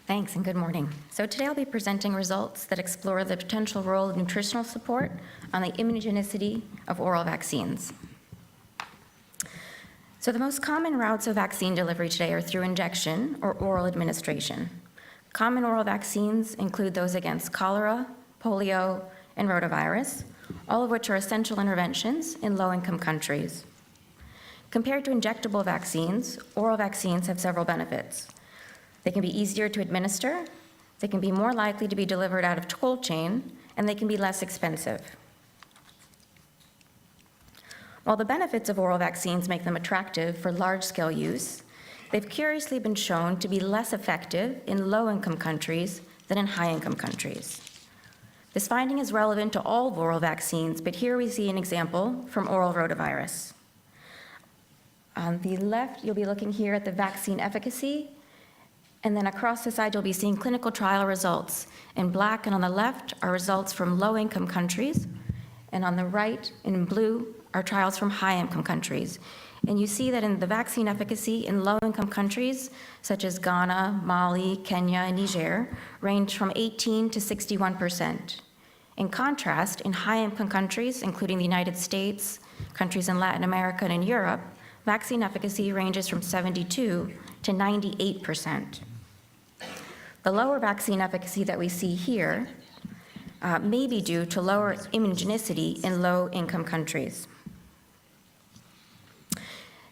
Thanks and good morning. So today I'll be presenting results that explore the potential role of nutritional support on the immunogenicity of oral vaccines. So the most common routes of vaccine delivery today are through injection or oral administration. Common oral vaccines include those against cholera, polio, and rotavirus, all of which are essential interventions in low-income countries. Compared to injectable vaccines, oral vaccines have several benefits. They can be easier to administer, they can be more likely to be delivered out of cold chain, and they can be less expensive. While the benefits of oral vaccines make them attractive for large-scale use, they've curiously been shown to be less effective in low-income countries than in high-income countries. This finding is relevant to all oral vaccines, but here we see an example from oral rotavirus. On the left, you'll be looking here at the vaccine efficacy, and then across the side, you'll be seeing clinical trial results. In black and on the left are results from low-income countries, and on the right, in blue, are trials from high-income countries. And you see that in the vaccine efficacy in low-income countries, such as Ghana, Mali, Kenya, and Niger, range from 18 to 61%. In contrast, in high-income countries, including the United States, countries in Latin America, and in Europe, vaccine efficacy ranges from 72 to 98%. The lower vaccine efficacy that we see here may be due to lower immunogenicity in low-income countries.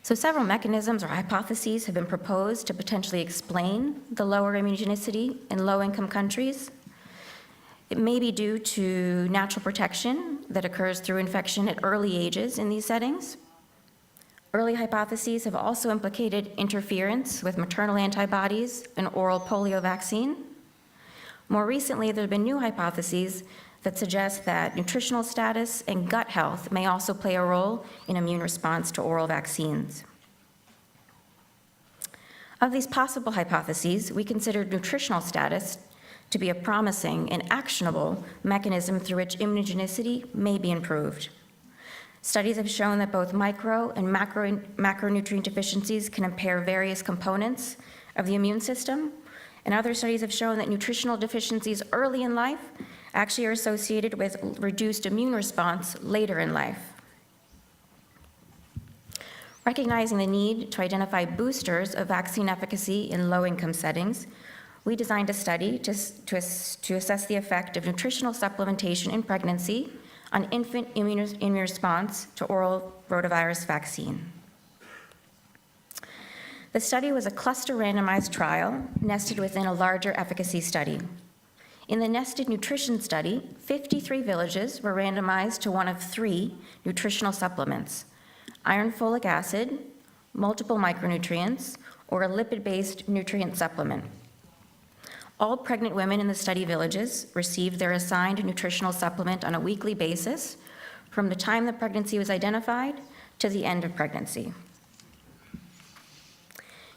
So several mechanisms or hypotheses have been proposed to potentially explain the lower immunogenicity in low-income countries. It may be due to natural protection that occurs through infection at early ages in these settings. Early hypotheses have also implicated interference with maternal antibodies in oral polio vaccine. More recently, there have been new hypotheses that suggest that nutritional status and gut health may also play a role in immune response to oral vaccines. Of these possible hypotheses, we considered nutritional status to be a promising and actionable mechanism through which immunogenicity may be improved. Studies have shown that both micro and macronutrient deficiencies can impair various components of the immune system, and other studies have shown that nutritional deficiencies early in life actually are associated with reduced immune response later in life. Recognizing the need to identify boosters of vaccine efficacy in low-income settings, we designed a study to assess the effect of nutritional supplementation in pregnancy on infant immune response to oral rotavirus vaccine. The study was a cluster randomized trial nested within a larger efficacy study. In the nested nutrition study, 53 villages were randomized to one of 3 nutritional supplements: iron folic acid, multiple micronutrients, or a lipid-based nutrient supplement. All pregnant women in the study villages received their assigned nutritional supplement on a weekly basis from the time the pregnancy was identified to the end of pregnancy.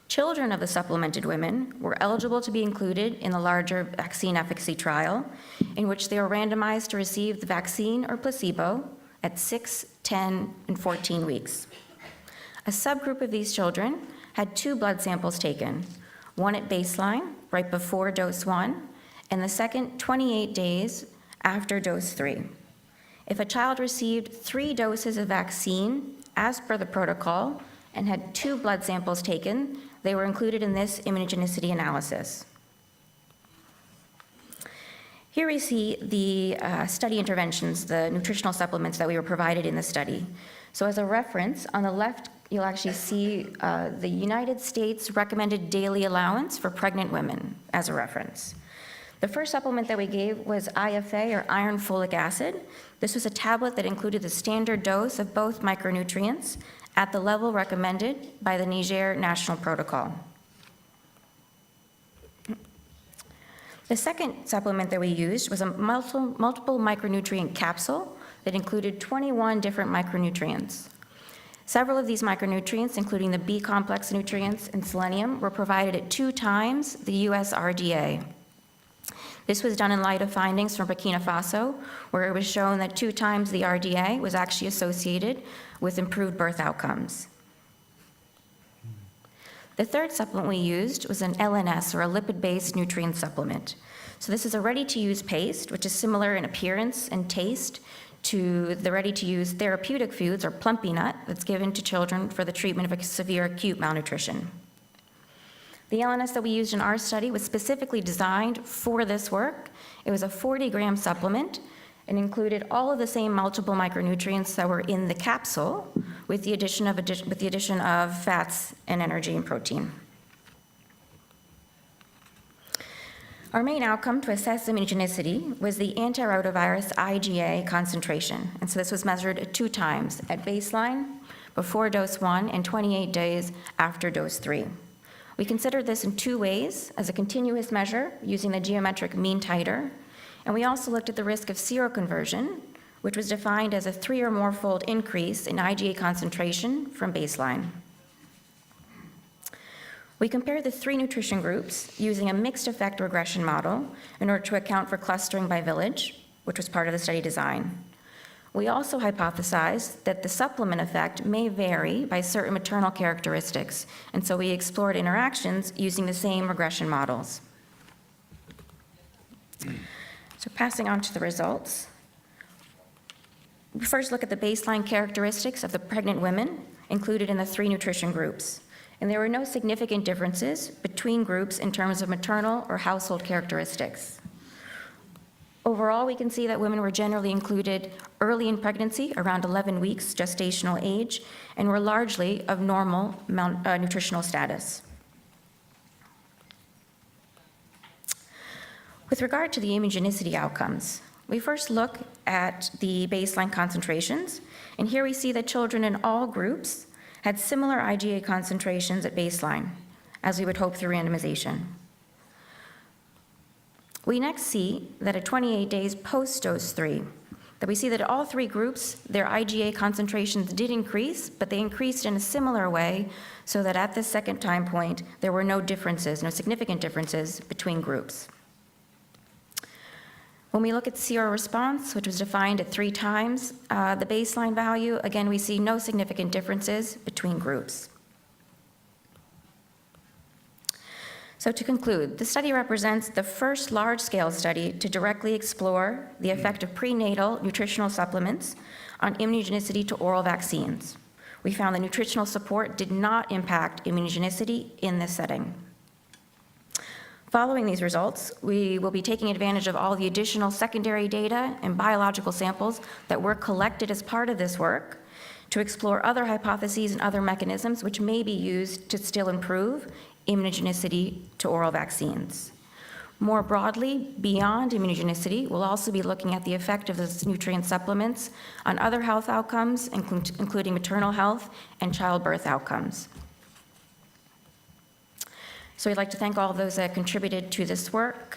Children of the supplemented women were eligible to be included in the larger vaccine efficacy trial, in which they were randomized to receive the vaccine or placebo at 6, 10, and 14 weeks. A subgroup of these children had 2 blood samples taken, one at baseline, right before dose 1, and the second 28 days after dose 3. If a child received 3 doses of vaccine as per the protocol and had 2 blood samples taken, they were included in this immunogenicity analysis. Here we see the study interventions, the nutritional supplements that we were provided in the study. So as a reference, on the left, you'll actually see the United States recommended daily allowance for pregnant women as a reference. The first supplement that we gave was IFA, or iron folic acid. This was a tablet that included the standard dose of both micronutrients at the level recommended by the Niger National Protocol. The second supplement that we used was a multiple micronutrient capsule that included 21 different micronutrients. Several of these micronutrients, including the B complex nutrients and selenium, were provided at 2 times the US RDA. This was done in light of findings from Burkina Faso, where it was shown that 2 times the RDA was actually associated with improved birth outcomes. The third supplement we used was an LNS, or a lipid-based nutrient supplement. So this is a ready-to-use paste, which is similar in appearance and taste to the ready-to-use therapeutic foods, or plumpy nut, that's given to children for the treatment of severe acute malnutrition. The LNS that we used in our study was specifically designed for this work. It was a 40-gram supplement and included all of the same multiple micronutrients that were in the capsule, with the addition of fats and energy and protein. Our main outcome to assess immunogenicity was the antirotavirus IgA concentration. And so this was measured at 2 times, at baseline, before dose 1, and 28 days after dose 3. We considered this in 2 ways, as a continuous measure using the geometric mean titer, and we also looked at the risk of seroconversion, which was defined as a 3 or more fold increase in IgA concentration from baseline. We compared the 3 nutrition groups using a mixed effect regression model in order to account for clustering by village, which was part of the study design. We also hypothesized that the supplement effect may vary by certain maternal characteristics, and so we explored interactions using the same regression models. So passing on to the results. We first look at the baseline characteristics of the pregnant women included in the 3 nutrition groups. And there were no significant differences between groups in terms of maternal or household characteristics. Overall, we can see that women were generally included early in pregnancy, around 11 weeks gestational age, and were largely of normal nutritional status. With regard to the immunogenicity outcomes, we first look at the baseline concentrations, and here we see that children in all groups had similar IgA concentrations at baseline, as we would hope through randomization. We next see that at 28 days post-dose 3, that we see that all 3 groups, their IgA concentrations did increase, but they increased in a similar way, so that at the second time point, there were no differences, no significant differences between groups. When we look at seroresponse, which was defined at 3 times the baseline value, again, we see no significant differences between groups. So to conclude, the study represents the first large-scale study to directly explore the effect of prenatal nutritional supplements on immunogenicity to oral vaccines. We found that nutritional support did not impact immunogenicity in this setting. Following these results, we will be taking advantage of all the additional secondary data and biological samples that were collected as part of this work to explore other hypotheses and other mechanisms which may be used to still improve immunogenicity to oral vaccines. More broadly, beyond immunogenicity, we'll also be looking at the effect of those nutrient supplements on other health outcomes, including maternal health and childbirth outcomes. So we'd like to thank all of those that contributed to this work.